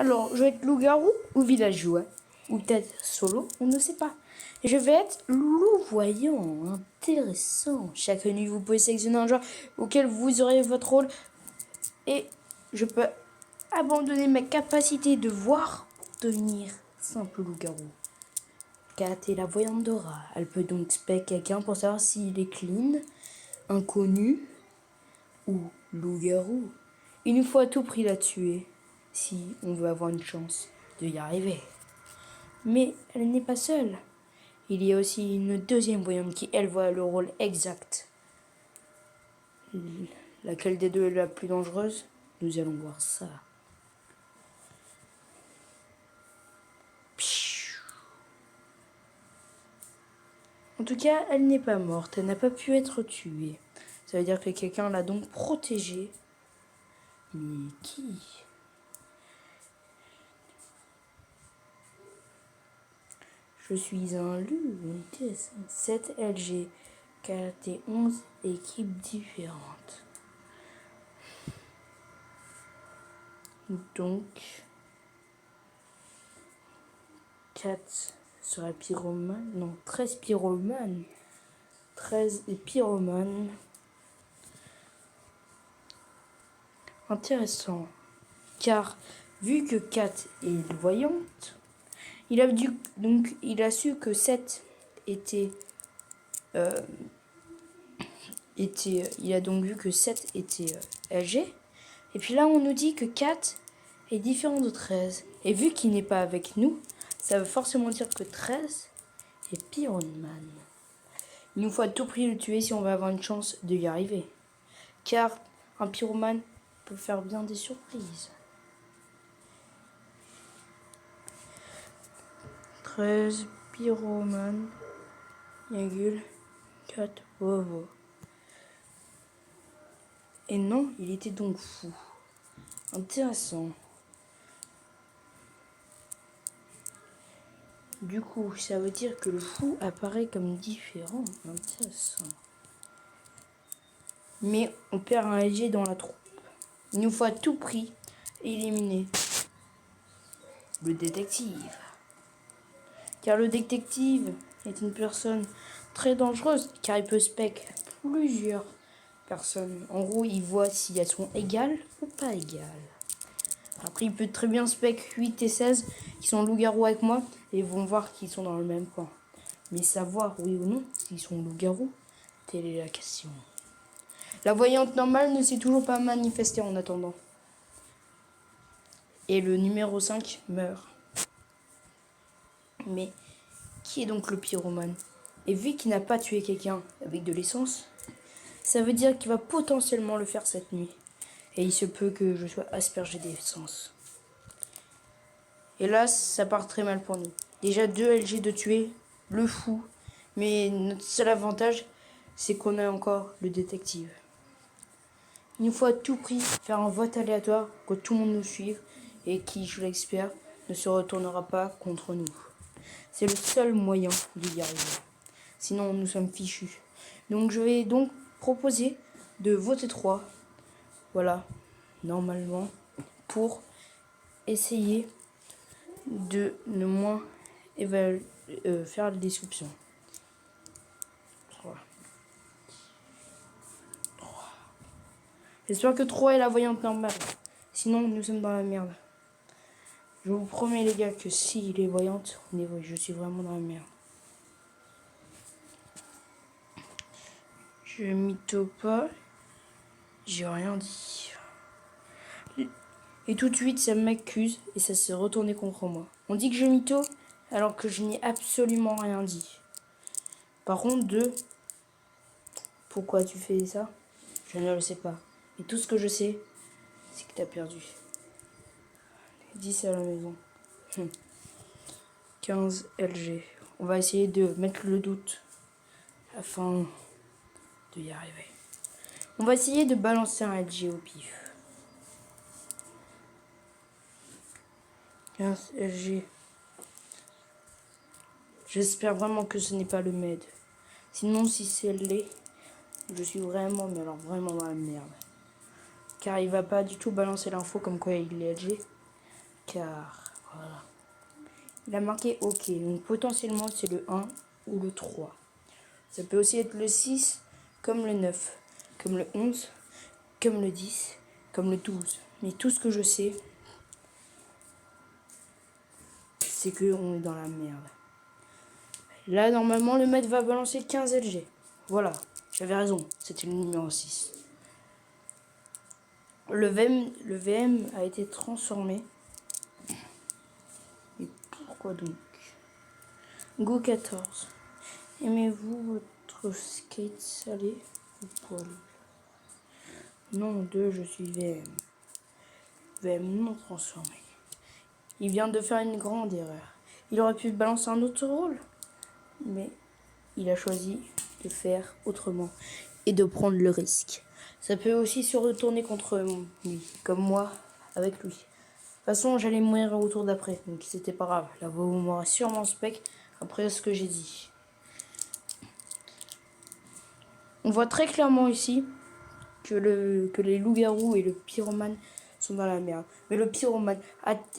Alors, je vais être loup-garou ou villageois? Ou peut-être solo, on ne sait pas. Je vais être loup-voyant, intéressant. Chaque nuit, vous pouvez sélectionner un joueur auquel vous aurez votre rôle. Et je peux abandonner ma capacité de voir pour devenir simple loup-garou. Kat est la voyante d'Aura. Elle peut donc spec quelqu'un pour savoir s'il est clean, inconnu ou loup-garou. Il nous faut à tout prix la tuer si on veut avoir une chance de y arriver. Mais elle n'est pas seule. Il y a aussi une deuxième voyante qui, elle, voit le rôle exact. Laquelle des deux est la plus dangereuse? Nous allons voir ça. En tout cas, elle n'est pas morte. Elle n'a pas pu être tuée. Ça veut dire que quelqu'un l'a donc protégée. Mais qui? Je suis un loup, 7 LG, KT 11, équipes différentes. Donc, 4 sera pyromane, non, 13 pyromanes. 13 et pyromane. Intéressant, car vu que 4 est voyante, il a su que 7 était... il a donc vu que 7 était LG. Et puis là, on nous dit que 4 est différent de 13. Et vu qu'il n'est pas avec nous, ça veut forcément dire que 13 est pyromane. Il nous faut à tout prix le tuer si on va avoir une chance de y arriver. Car un pyromane peut faire bien des surprises. 13 pyromane, 4 vovo. Et non, il était donc fou. Intéressant. Du coup, ça veut dire que le fou apparaît comme différent. Intéressant. Mais on perd un LG dans la troupe. Il nous faut à tout prix éliminer le détective. Car le détective est une personne très dangereuse, car il peut spec plusieurs personnes. En gros, il voit si elles sont égales ou pas égales. Après, il peut très bien spec 8 et 16 qui sont loups-garous avec moi et vont voir qu'ils sont dans le même camp. Mais savoir, oui ou non, s'ils sont loups-garous, telle est la question. La voyante normale ne s'est toujours pas manifestée en attendant. Et le numéro 5 meurt. Mais qui est donc le pyromane? Et vu qu'il n'a pas tué quelqu'un avec de l'essence, ça veut dire qu'il va potentiellement le faire cette nuit. Et il se peut que je sois aspergé d'essence. Et là, ça part très mal pour nous. Déjà 2 LG de tuer, le fou. Mais notre seul avantage, c'est qu'on a encore le détective. Il nous faut à tout prix faire un vote aléatoire, que tout le monde nous suive, et qui, je l'espère, ne se retournera pas contre nous. C'est le seul moyen d'y arriver. Sinon, nous sommes fichus. Donc, je vais donc proposer de voter 3. Voilà, normalement, pour essayer de ne moins faire des descriptions. 3. J'espère que 3 est la voyante normale. Sinon, nous sommes dans la merde. Je vous promets, les gars, que s'il est voyante, je suis vraiment dans la merde. Je mytho pas. J'ai rien dit. Et tout de suite, ça m'accuse et ça s'est retourné contre moi. On dit que je mytho alors que je n'ai absolument rien dit. Par contre, 2, pourquoi tu fais ça? Je ne le sais pas. Et tout ce que je sais, c'est que tu as perdu. 10 à la maison. 15 LG. On va essayer de mettre le doute afin de y arriver. On va essayer de balancer un LG au pif. 15 LG. J'espère vraiment que ce n'est pas le med. Sinon, si c'est l'est, je suis vraiment, mais alors vraiment dans la merde. Car il va pas du tout balancer l'info comme quoi il est LG. car voilà. Il a marqué OK, donc potentiellement c'est le 1 ou le 3. Ça peut aussi être le 6, comme le 9, comme le 11, comme le 10, comme le 12. Mais tout ce que je sais, c'est qu'on est dans la merde. Là, normalement, le maître va balancer 15 LG. Voilà, j'avais raison, c'était le numéro 6. Le VM a été transformé. Et pourquoi donc? Go 14. Aimez-vous votre skate salé ou poilu? Non, 2, je suis VM. VM non transformé. Il vient de faire une grande erreur. Il aurait pu balancer un autre rôle, mais il a choisi de faire autrement et de prendre le risque. Ça peut aussi se retourner contre lui, comme moi avec lui. De toute façon, j'allais mourir au tour d'après, donc c'était pas grave. Là, vous m'aurez sûrement spec après ce que j'ai dit. On voit très clairement ici que les loups-garous et le pyromane sont dans la merde. Mais le pyromane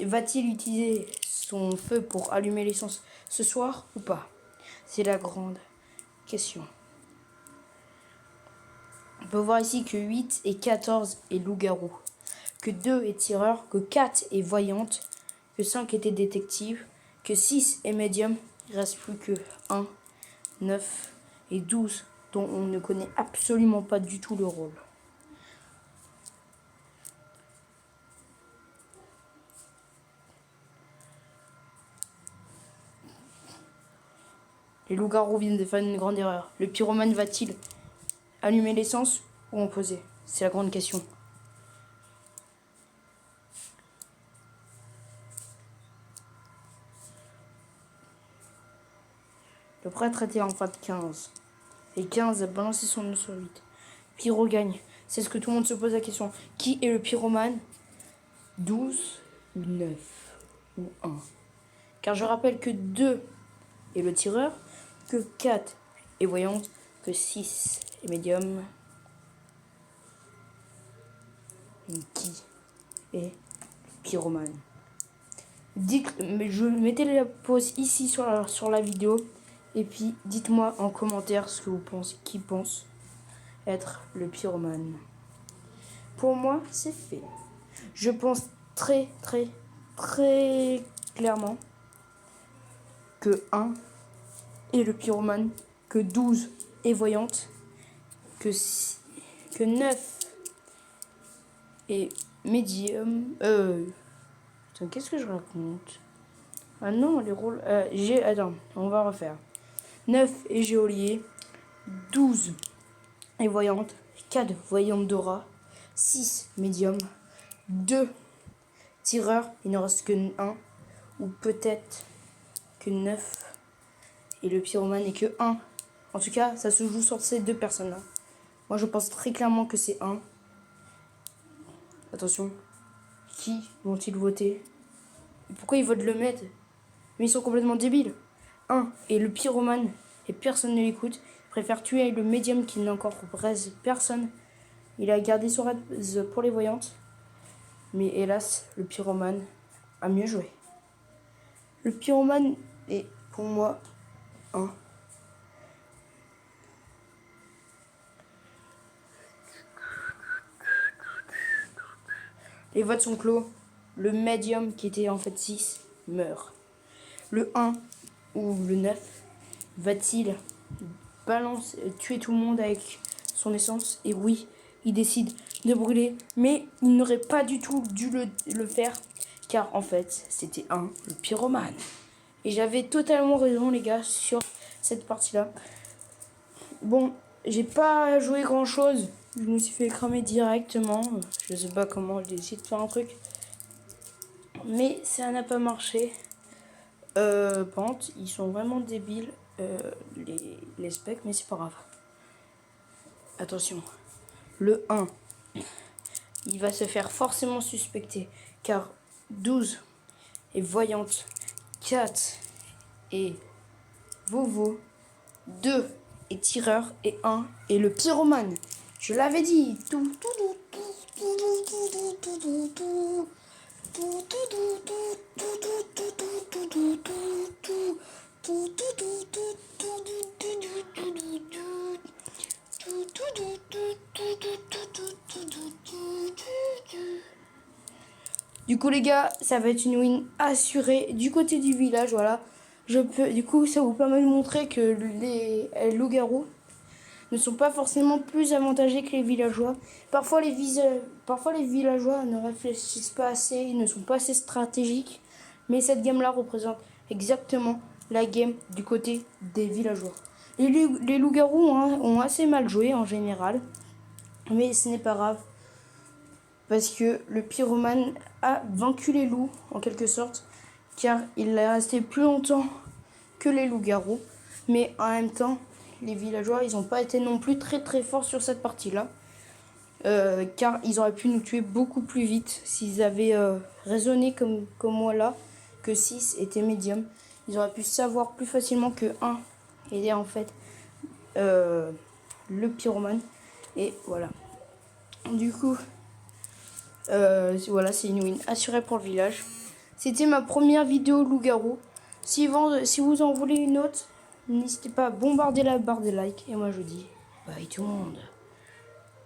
va-t-il utiliser son feu pour allumer l'essence ce soir ou pas? C'est la grande question. On peut voir ici que 8 et 14 est loup-garou, que 2 est tireur, que 4 est voyante, que 5 était détective, que 6 est médium. Il reste plus que 1, 9 et 12 dont on ne connaît absolument pas du tout le rôle. Les loups-garous viennent de faire une grande erreur. Le pyromane va-t-il allumer l'essence ou en poser? C'est la grande question. Le prêtre était en fin de 15. Et 15 a balancé son nœud sur 8. Pyro gagne. C'est ce que tout le monde se pose la question. Qui est le pyromane? 12 ou 9 ou 1? Car je rappelle que 2 est le tireur, que 4 est voyante, que 6 est médium. Donc, qui est le pyromane? Dites, je mettez la pause ici sur la vidéo et puis dites-moi en commentaire ce que vous pensez, qui pense être le pyromane. Pour moi, c'est fait. Je pense très clairement que 1 est le pyromane, que 12 est voyante, que 9 est médium. Putain, qu'est-ce que je raconte? Ah non, les rôles. Attends, on va refaire. 9 est géolier, 12 est voyante, 4 voyante d'aura, 6 médium, 2 tireur, il ne reste que 1, ou peut-être que 9 et le pyromane n'est que 1. En tout cas, ça se joue sur ces deux personnes-là. Moi, je pense très clairement que c'est 1. Attention, qui vont-ils voter? Et pourquoi ils votent le maître? Mais ils sont complètement débiles. 1 et le pyromane et personne ne l'écoute. Il préfère tuer le médium qui n'a encore braise personne. Il a gardé son raise pour les voyantes. Mais hélas, le pyromane a mieux joué. Le pyromane est pour moi 1. Les votes sont clos. Le médium, qui était en fait 6, meurt. Le 1 ou le 9 va-t-il tuer tout le monde avec son essence? Et oui, il décide de brûler. Mais il n'aurait pas du tout dû le faire. Car en fait, c'était le pyromane. Et j'avais totalement raison, les gars, sur cette partie-là. Bon, j'ai pas joué grand-chose. Je me suis fait cramer directement. Je sais pas comment j'ai essayé de faire un truc. Mais ça n'a pas marché. Pente, ils sont vraiment débiles, les specs, mais c'est pas grave. Attention. Le 1, il va se faire forcément suspecter. Car 12 est voyante. 4 est vovo. 2 est tireur. Et 1 est le pyromane. Je l'avais dit. Du coup les gars, ça va être une win assurée du côté du village, voilà. Du coup ça vous permet de montrer que les loups-garous ne sont pas forcément plus avantagés que les villageois. Parfois les villageois ne réfléchissent pas assez, ils ne sont pas assez stratégiques. Mais cette game-là représente exactement la game du côté des villageois. Les loups-garous ont assez mal joué en général. Mais ce n'est pas grave. Parce que le pyromane a vaincu les loups, en quelque sorte. Car il est resté plus longtemps que les loups-garous. Mais en même temps, les villageois, ils n'ont pas été non plus très très forts sur cette partie-là. Car ils auraient pu nous tuer beaucoup plus vite s'ils avaient raisonné comme moi là, que 6 était médium. Ils auraient pu savoir plus facilement que 1 était en fait le pyromane. Et voilà. Du coup, voilà, c'est une win assurée pour le village. C'était ma première vidéo loup-garou. Si vous en voulez une autre, n'hésitez pas à bombarder la barre des likes. Et moi je dis bye tout le monde.